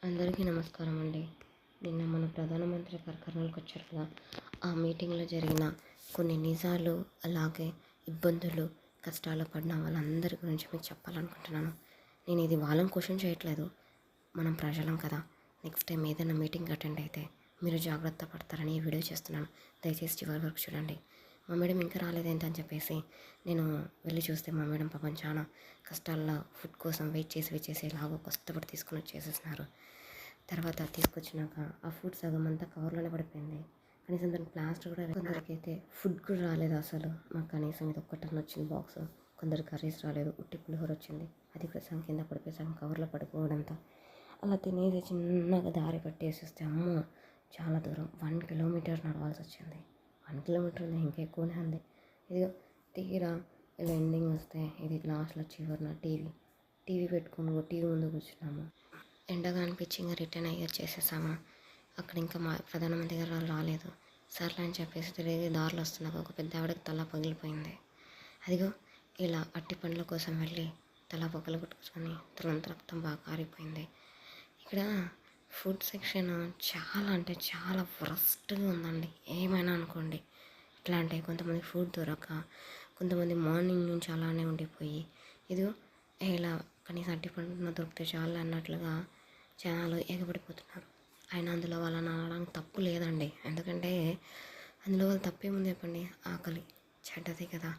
అందరికీ నమస్కారం అండి. నిన్న మన ప్రధానమంత్రి గారు కర్నూలుకి వచ్చారు కదా. ఆ మీటింగ్లో జరిగిన కొన్ని నిజాలు, అలాగే ఇబ్బందులు, కష్టాలు పడిన వాళ్ళందరి గురించి మీకు చెప్పాలనుకుంటున్నాను. నేను ఇది వాళ్ళని క్వశ్చన్ చేయట్లేదు, మనం ప్రజలం కదా. నెక్స్ట్ టైం ఏదైనా మీటింగ్ అటెండ్ అయితే మీరు జాగ్రత్త పడతారని ఈ వీడియో చేస్తున్నాను. దయచేసి చివరి వరకు చూడండి. మా మేడం ఇంకా రాలేదేంటని చెప్పేసి నేను వెళ్ళి చూస్తే మా మేడం పాపం చాలా కష్టాల్లో ఫుడ్ కోసం వెయిట్ చేసి ఎలాగో కష్టపడి తీసుకుని వచ్చేసేసినారు. తర్వాత తీసుకొచ్చినాక ఆ ఫుడ్ సగం అంతా కవర్లోనే పడిపోయింది. కనీసం దానికి ప్లాస్టర్ కూడా కొందరికైతే ఫుడ్ కూడా రాలేదు అసలు. మాకు కనీసం ఇది ఒక్కటన్న వచ్చింది బాక్స్. కొందరు కర్రీస్ రాలేదు, ఉట్టి పులిహోర వచ్చింది. అది కూడా సగం కింద పడిపోయి సగం కవర్లో పడిపోవడంతో అలా తినేసి చిన్నగా దారి పట్టేసి వస్తే అమ్మో చాలా దూరం 1 కిలోమీటర్ నడవాల్సి వచ్చింది. 1 కిలోమీటర్ ఇంకా ఎక్కువనే ఉంది. ఇదిగో తీరా ఇలా ఎండింగ్ వస్తే ఇది లాస్ట్లో చివరిన టీవీ పెట్టుకుని టీవీ ముందు కూర్చున్నాము. ఎండగా అనిపించి ఇంకా రిటర్న్ అయ్యి వచ్చేసేసాము. అక్కడ ఇంకా మా ప్రధానమంత్రి గారు రాలేదు. సర్లే అని చెప్పేసి తిరిగి దారిలో వస్తున్నాక ఒక పెద్ద ఆవిడకి తల పగిలిపోయింది. అదిగో ఇలా అట్టి పండ్ల కోసం వెళ్ళి తల పగలు కొట్టుకొని తలంత రక్తం బాగా కారిపోయింది. ఇక్కడ ఫుడ్ సెక్షన్ చాలా అంటే చాలా వరస్ట్గా ఉందండి. ఏమైనా అనుకోండి, ఎట్లా అంటే కొంతమంది ఫుడ్ దొరక, కొంతమంది మార్నింగ్ నుంచి అలానే ఉండిపోయి ఇదిగో ఇలా కనీసం అట్టి పండుగ దొరికితే చాలు అన్నట్లుగా జనాలు ఎగబడిపోతున్నారు. ఆయన అందులో వాళ్ళని అనడానికి తప్పు లేదండి. ఎందుకంటే అందులో వాళ్ళు తప్పేముంది చెప్పండి. ఆకలి చెడ్డది కదా.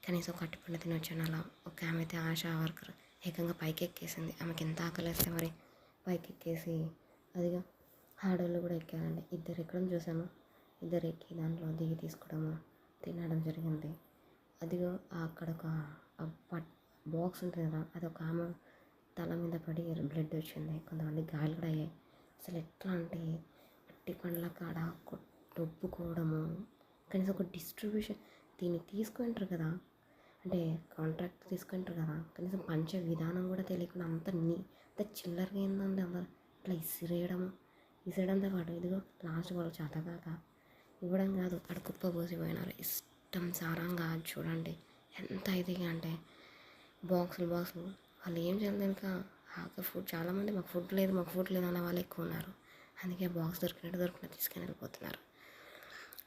కనీసం ఒక అట్టిపండు తినొచ్చాను. అలా ఒక ఆమె అయితే ఆశా వర్కర్ ఏకంగా పైకి ఎక్కేసింది. ఆమెకి ఎంత ఆకలి వేస్తే మరి పైకి ఎక్కేసి అదిగా ఆడవాళ్ళు కూడా ఎక్కారండి. ఇద్దరు ఎక్కడం చూసాను. ఇద్దరు ఎక్కి దాంట్లో దిగి తీసుకోవడము తినడం జరిగింది. అదిగో అక్కడ ఒక బాక్స్ ఉంటుంది కదా, అది ఒక ఆమె తల మీద పడి బ్లడ్ వచ్చింది. కొంతమంది గాయాలు కూడా అయ్యాయి. అసలు ఎట్లా అంటే అట్టి పండ్ల కాడ డొబ్బుకోవడము, కనీసం ఒక డిస్ట్రిబ్యూషన్ దీన్ని తీసుకుంటారు కదా, అంటే కాంట్రాక్ట్ తీసుకుంటారు కదా, కనీసం పంచే విధానం కూడా తెలియకుండా అంత చిల్లరగా ఏందండి. అందరు ఇట్లా ఇసిరేయడంతో పాటు ఇదిగో లాస్ట్ వాళ్ళు చేతగాక ఇవ్వడం కాదు, అక్కడ కుప్ప పోసిపోయినారు ఇష్టం సారంగా. చూడండి ఎంత ఇదిగా అంటే బాక్సులు వాళ్ళు ఏం చేయాలి ఇంకా ఫుడ్. చాలామంది మాకు ఫుడ్ లేదు అనే వాళ్ళు ఎక్కువ ఉన్నారు. అందుకే బాక్స్ దొరికినట్టు తీసుకొని వెళ్ళిపోతున్నారు.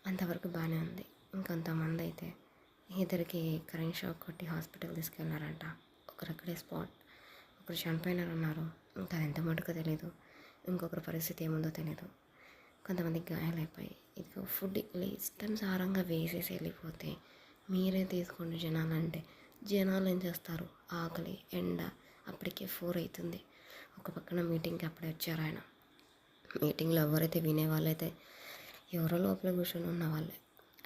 అంతవరకు బాగానే ఉంది. ఇంకొంతమంది అయితే ఇద్దరికి కరెంట్ షాక్ కొట్టి హాస్పిటల్ తీసుకెళ్ళారంట. ఒకరు స్పాట్, ఒకరు చనిపోయినారన్నారు. ఇంకా ఎంత మటుకు తెలీదు. ఇంకొకరి పరిస్థితి ఏముందో తెలీదు. కొంతమందికి గాయాలైపోయి ఇదిగో ఫుడ్ ఇష్టం సారంగా వేసేసి వెళ్ళిపోతే మీరే తీసుకోండి జనాలంటే జనాలు ఏం చేస్తారు. ఆకలి, ఎండ, అప్పటికే 4 అవుతుంది. ఒక పక్కన మీటింగ్కి అప్పుడే వచ్చారు ఆయన. మీటింగ్లో ఎవరైతే వినేవాళ్ళైతే ఎవరో లోపల కూర్చొని ఉన్న వాళ్ళే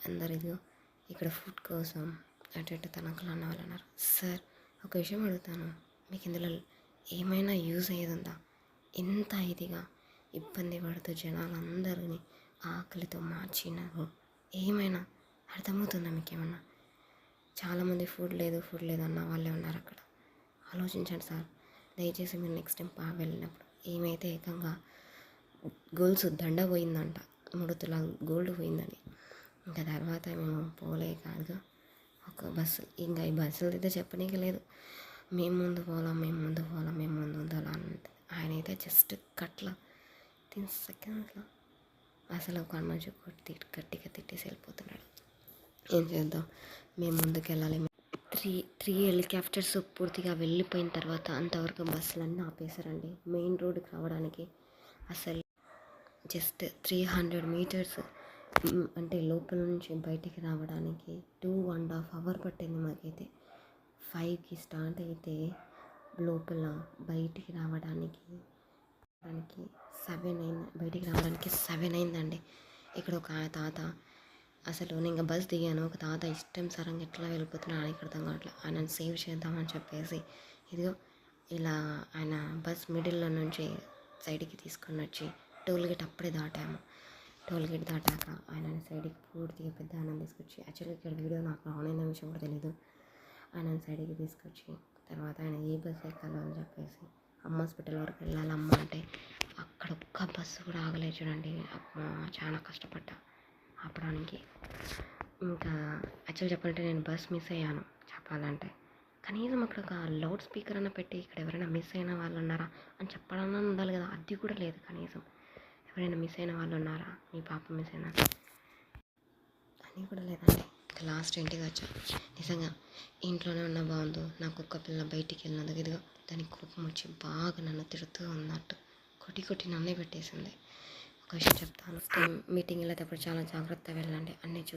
అందరు ఇదిగో ఇక్కడ ఫుడ్ కోసం అటు తనకలు అన్న వాళ్ళు అన్నారు. సార్ ఒక విషయం అడుగుతాను, మీకు ఇందులో ఏమైనా యూజ్ అయ్యేది ఉందా? ఇంత ఇదిగా ఇబ్బంది పడుతూ జనాలందరినీ ఆకలితో మార్చినారు. ఏమైనా అర్థమవుతుందా మీకు? ఏమన్నా చాలామంది ఫుడ్ లేదు అన్న వాళ్ళే ఉన్నారు అక్కడ. ఆలోచించండి సార్. దయచేసి మీరు నెక్స్ట్ టైం వెళ్ళినప్పుడు ఏమైతే ఏకంగా గోల్స్ దండ పోయిందంట, 3 తులాల గోల్డ్ పోయిందని. ఇంకా తర్వాత మేము పోలే కాదు ఒక బస్సు. ఇంకా ఈ బస్సులు అయితే చెప్పనీకి లేదు. మేము ముందు ఉండాలా అంటే ఆయన అయితే జస్ట్ కట్ల 10 సెకండ్స్లో అసలు ఒక మనిషి గట్టిగా తిట్టేసి వెళ్ళిపోతున్నాడు. ఏం చేద్దాం, మేము ముందుకు వెళ్ళాలి. త్రీ హెలికాప్టర్స్ పూర్తిగా వెళ్ళిపోయిన తర్వాత అంతవరకు బస్సులన్నీ ఆపేశారండి. మెయిన్ రోడ్డుకి రావడానికి అసలు జస్ట్ 300 మీటర్స్ అంటే లోపల నుంచి బయటికి రావడానికి 2.5 hours పట్టింది మాకైతే. 5కి స్టార్ట్ అయితే లోపల బయటికి రావడానికి 7 అయింది. బయటికి రావడానికి 7 అయిందండి. ఇక్కడ ఒక తాత, అసలు నేను ఇంకా బస్ దిగాను. ఒక తాత ఇష్టం సరంగా ఎట్లా వెళ్ళిపోతున్నాడు ఆయనకి అర్థం కావట్లేదు. ఆయనను సేవ్ చేద్దామని చెప్పేసి ఇదిగో ఇలా ఆయన బస్ మిడిల్లో నుంచి సైడ్కి తీసుకొని వచ్చి టోల్గేట్ అప్పుడే దాటాము. టోల్గేట్ దాటాక ఆయనని సైడ్కి పూర్తిగా పెద్ద ఆయన తీసుకొచ్చి, యాక్చువల్గా ఇక్కడ వీడియో నాకు రానైన విషయం కూడా తెలీదు. ఆయనని సైడ్కి తీసుకొచ్చి తర్వాత ఆయన ఏ బస్సు ఎక్కాలో అని చెప్పేసి అమ్మ హాస్పిటల్ వరకు వెళ్ళాలమ్మ అంటే అక్కడ ఒక్క బస్సు కూడా ఆగలేదు. చూడండి చాలా కష్టపడ్డా ఆపడానికి. ఇంకా యాక్చువల్ చెప్పాలంటే నేను బస్ మిస్ అయ్యాను చెప్పాలంటే. కనీసం అక్కడ ఒక లౌడ్ స్పీకర్ అన్న పెట్టి ఇక్కడ ఎవరైనా మిస్ అయిన వాళ్ళు ఉన్నారా అని చెప్పాలన్నా ఉండాలి కదా, అది కూడా లేదు. కనీసం ఎవరైనా మిస్ అయిన వాళ్ళు ఉన్నారా, మీ పాప మిస్ అయినా అని కూడా లేదండి. ఇంకా లాస్ట్ ఇంటికి వచ్చా. నిజంగా ఇంట్లోనే ఉన్న బాగుండు, నా కుక్క పిల్ల బయటికి వెళ్ళినందుకు ఇదిగో దానికి కోపం వచ్చి బాగా నన్ను తిడుతూ ఉన్నట్టు కొట్టి కొట్టి నన్నే పెట్టేసింది. ఒక విషయం చెప్తాను, మీటింగ్ వెళ్ళేటప్పుడు చాలా జాగ్రత్తగా వెళ్ళండి, అన్నీ చూసి